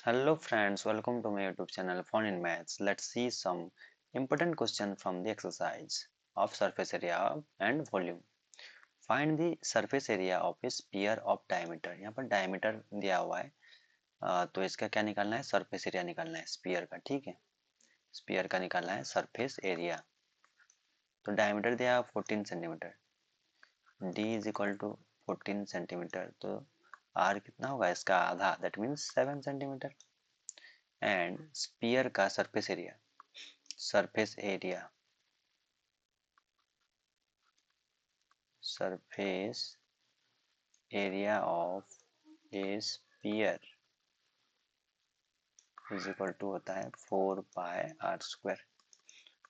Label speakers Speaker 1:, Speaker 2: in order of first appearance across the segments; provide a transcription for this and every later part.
Speaker 1: Hello friends, welcome to my YouTube channel Fun in Maths. Let's see some important question from the exercise of surface area and volume. Find the surface area of a sphere of diameter. यहाँ पर diameter दिया हुआ है तो इसका क्या निकालना है? सरफेस एरिया निकालना है स्पीयर का, ठीक है। स्पीयर का निकालना है सरफेस एरिया। तो डायमीटर दिया 14 centimetre, d is equal to 14 centimetre, तो r कितना होगा? इसका आधा, that means 7 centimetre. And sphere का surface area, surface area of a sphere is equal to होता है 4 पाई r²।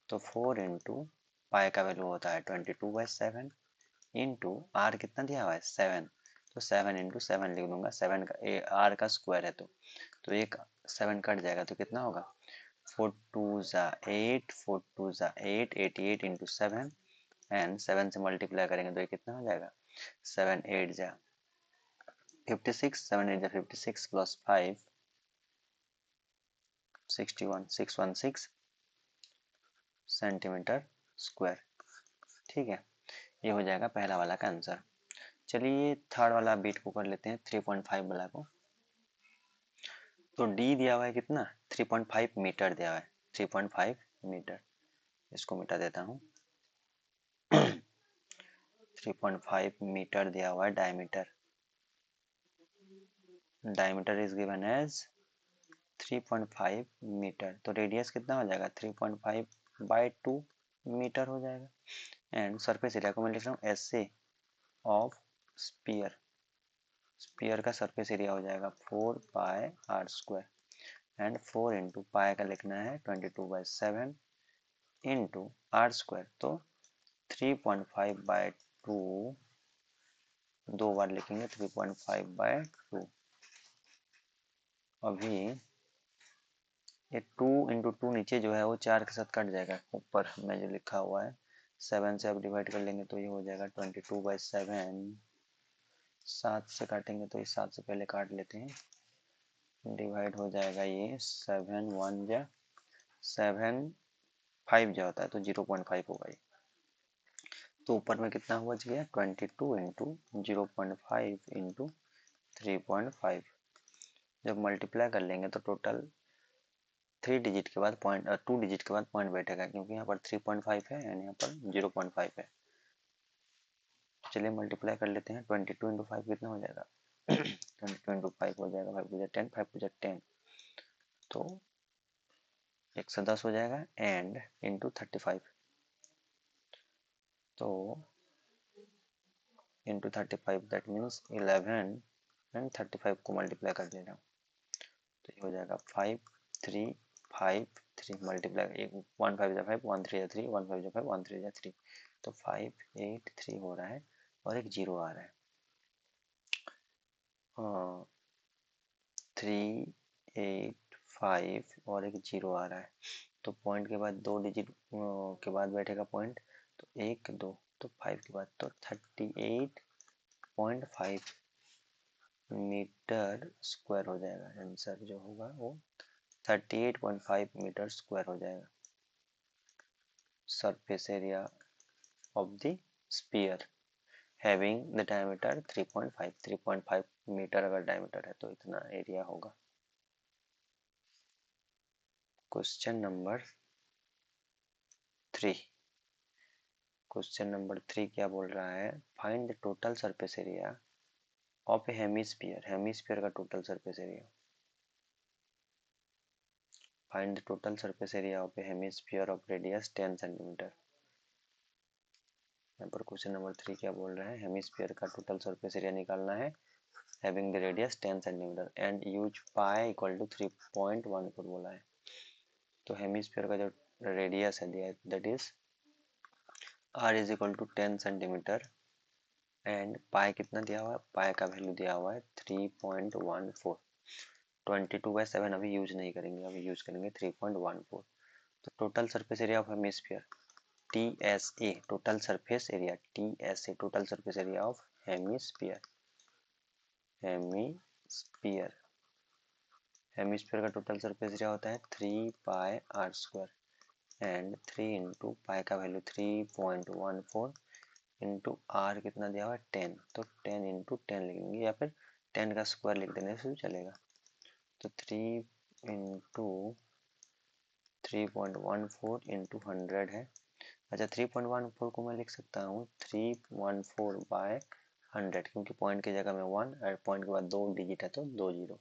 Speaker 1: तो 4 इंटू पाई का वैल्यू होता है 22/7 इंटू r कितना दिया हुआ है 7, तो 7 इंटू 7 लिख दूंगा। 7 का r का स्क्वायर है तो एक 7 कट जाएगा तो कितना होगा 4 2 ज़ा 8, 4 2 ज़ा 8, 88 इंटू 7 एंड 7 से मल्टीप्लाई करेंगे तो ये कितना हो जाएगा 7 8 जा 56, 7 8 जा 56 प्लस 5 61 616 सेंटीमीटर स्क्वायर, ठीक है। ये हो जाएगा पहला वाला का आंसर। चलिए थर्ड वाला बीट को कर लेते हैं, 3.5 वाला को। तो डी दिया हुआ है कितना 3.5 मीटर दिया हुआ है, 3.5 मीटर। इसको मिटा देता हूँ 3.5 मीटर दिया हुआ है diameter. Diameter is given as 3.5 meter, तो रेडियस कितना हो जाएगा 3.5/2 मीटर हो जाएगा। एंड सरफेस एरिया को मैं लिख रहा हूँ S A of sphere. Sphere का सरफेस एरिया हो जाएगा 4 pi r² and 4 into pi का लिखना है 22/7 इंटू r², तो 3.5/2 दो बार लिखेंगे 3.5/2। अभी ये 2 इंटू 2 नीचे जो है वो 4 के साथ कट जाएगा, ऊपर में जो लिखा हुआ है 7 से अब डिवाइड कर लेंगे तो ये हो जाएगा 22/7। 7 से काटेंगे तो ये 7 से पहले काट लेते हैं, डिवाइड हो जाएगा ये 7 1 जा 7 5 जा होता है तो 0.5 होगा ये। तो ऊपर में कितना बच गया 22 इंटू 0.5 इंटू 3.5। जब मल्टीप्लाई कर लेंगे तो टोटल 3 डिजिट के बाद पॉइंट 2 डिजिट के बाद पॉइंट बैठेगा, क्योंकि यहाँ पर 3.5 है एंड यहाँ पर 0.5 है। चलिए मल्टीप्लाई कर लेते हैं, 22 इंटू 5 कितना हो जाएगा 22 इंटू 5 हो जाएगा 5 पूजा 10, 5 पूजा 10, तो 110 हो जाएगा एंड इंटू 35, तो इंटू 35 दैट मीन्स 11 एंड 35 को मल्टीप्लाई कर ले रहा हूँ तो ये हो जाएगा 5 3 5 3 मल्टीप्लाई 1 5 जा 5 1 3 जा 3 1 5 जा 5 1 3 जा 3, तो 5 8 3 हो रहा है और एक जीरो आ रहा है। 3 8 5 और एक जीरो आ रहा है, तो पॉइंट के बाद 2 डिजिट के बाद बैठेगा पॉइंट, तो 1 2, तो 5 के बाद तो 38.5 मीटर स्क्वायर हो जाएगा। आंसर जो होगा वो 38.5 मीटर स्क्वायर हो जाएगा। Surface area of the sphere having the diameter 3.5 meter अगर डायमीटर है तो इतना एरिया होगा। Question number 3। क्वेश्चन नंबर 3 क्या बोल रहा है, find the total surface area of a hemisphere. Hemisphere का total surface area. Find the total surface area of a hemisphere of radius 10 centimetre. यहाँ पर क्वेश्चन नंबर 3 क्या बोल रहा है, हेमिस्फीयर का टोटल सरफेस एरिया निकालना है having the radius 10 centimeter and use pi equal to 3.14 बोला है। तो हेमिस्फीयर का जो रेडियस है दिया that is r is equal to 10 centimeter and pi कितना दिया हुआ है, पाई का वैल्यू दिया हुआ है 3.14। 22/7 अभी यूज नहीं करेंगे, अभी यूज करेंगे 3.14। तो total surface area of hemisphere TSA, total surface area TSA, total surface area of hemisphere. Hemisphere hemisphere का टोटल सरफेस एरिया होता है 3 पाई r² एंड 3 इंटू पाई का वैल्यू 3.14 इंटू आर कितना दिया हुआ है 10, तो 10 इंटू 10 लिखेंगे या फिर 10 का स्क्वायर लिख देने से भी चलेगा। तो 3 इंटू 3.14 इंटू 100 है। अच्छा 3.14 को मैं लिख सकता हूँ 314/100 क्योंकि पॉइंट की जगह में 1 और पॉइंट के बाद 2 डिजिट है तो 2 जीरो,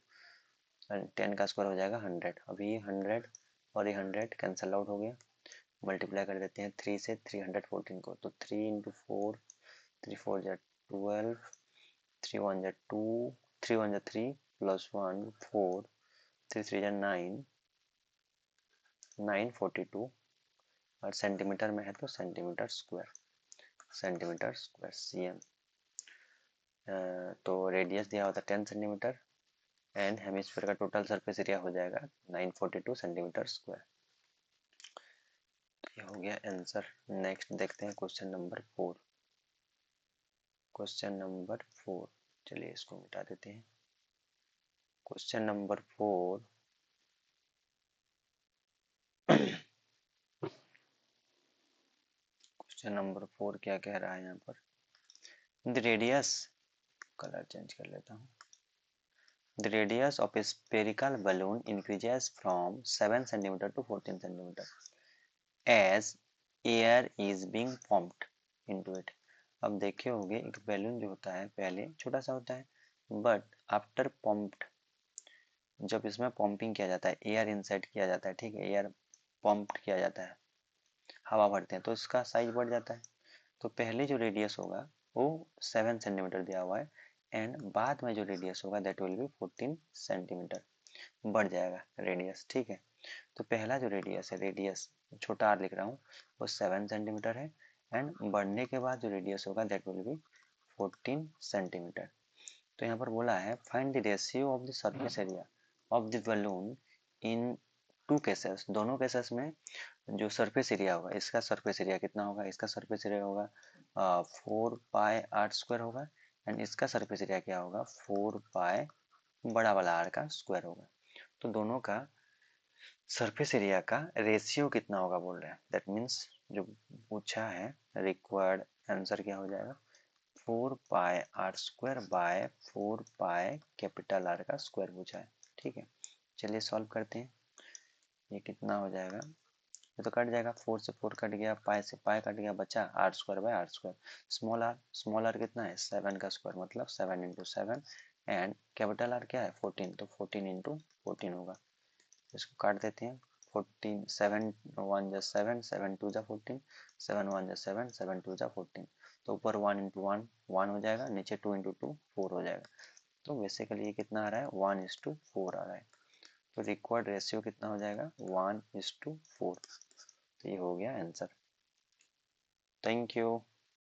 Speaker 1: 10 का स्क्वायर हो जाएगा 100। अभी ये 100 और ये 100 कैंसल आउट हो गया, मल्टीप्लाई कर देते हैं 3 से 314 को, तो 3 इंटू 4, 3 4 जा 12, 3 1 जा 2, 3 1 जा 3 प्लस 1 4, 3 3 जा 9, 942 और सेंटीमीटर में है तो सेंटीमीटर स्क्वायर cm। तो रेडियस दिया होता है 10 सेंटीमीटर एंड हेमिस्फीयर का टोटल सरफेस एरिया हो जाएगा 942 सेंटीमीटर स्क्वायर। ये हो गया आंसर। नेक्स्ट देखते हैं क्वेश्चन नंबर 4। क्वेश्चन नंबर 4, चलिए इसको मिटा देते हैं। क्वेश्चन नंबर 4, क्वेश्चन नंबर 4 क्या कह रहा है यहाँ पर, द रेडियस, कलर चेंज कर लेता हूँ। The radius of a spherical balloon increases from 7 cm to 14 cm as air is being pumped into it। अब देखे होंगे एक बैलून जो होता है पहले छोटा सा होता है, बट आफ्टर पम्प्ड, जब इसमें पंपिंग किया जाता है, एयर इनसेट किया जाता है, ठीक है, एयर पंप्ड किया जाता है, हवा भरते हैं तो इसका साइज बढ़ जाता है। तो पहले जो रेडियस होगा वो 7 सेंटीमीटर दिया हुआ है एंड बाद में जो रेडियस होगा दैट विल बी 14 सेंटीमीटर, बढ़ जाएगा रेडियस, ठीक है। तो पहला जो रेडियस है, रेडियस छोटा आर लिख रहा हूँ, वो 7 सेंटीमीटर है एंड बढ़ने के बाद जो रेडियस होगा दैट विल बी 14 सेंटीमीटर। तो यहाँ पर बोला है find the ratio of the surface area of the balloon in two cases. दोनों केसेस में जो सरफेस एरिया होगा, इसका सरफेस एरिया कितना होगा, इसका सरफेस एरिया होगा 4 पाई r² होगा एंड इसका सरफेस एरिया क्या होगा 4 पाई बड़ा वाला r का स्क्वायर होगा। तो दोनों का सरफेस एरिया का रेशियो कितना होगा बोल रहे हैं, दैट मीन्स जो पूछा है रिक्वायर्ड आंसर क्या हो जाएगा 4 pi r² by 4 pi capital R का स्क्वायर पूछा है, ठीक है। चलिए सॉल्व करते हैं। ये कितना हो जाएगा, ये तो कट जाएगा, 4 से 4 कट गया, पाई से पाई कट गया, बचा r²/r²। स्मॉल आर कितना है 7 का स्क्वायर मतलब 7 इंटू 7 एंड कैपिटल R क्या है 14, तो 14 इंटू 14 होगा। इसको काट देते हैं, 14 7 1 जा 7, 7 2 जा 14, 7 1 जा 7, 7 2 जा 14, तो ऊपर 1 इंटू 1 1 हो जाएगा, नीचे 2 इंटू 2 4 हो जाएगा। तो बेसिकली ये कितना आ रहा है 1:4 आ रहा है। तो रिक्वायर्ड रेशियो कितना हो जाएगा 1:4। तो ये हो गया आंसर। Thank you.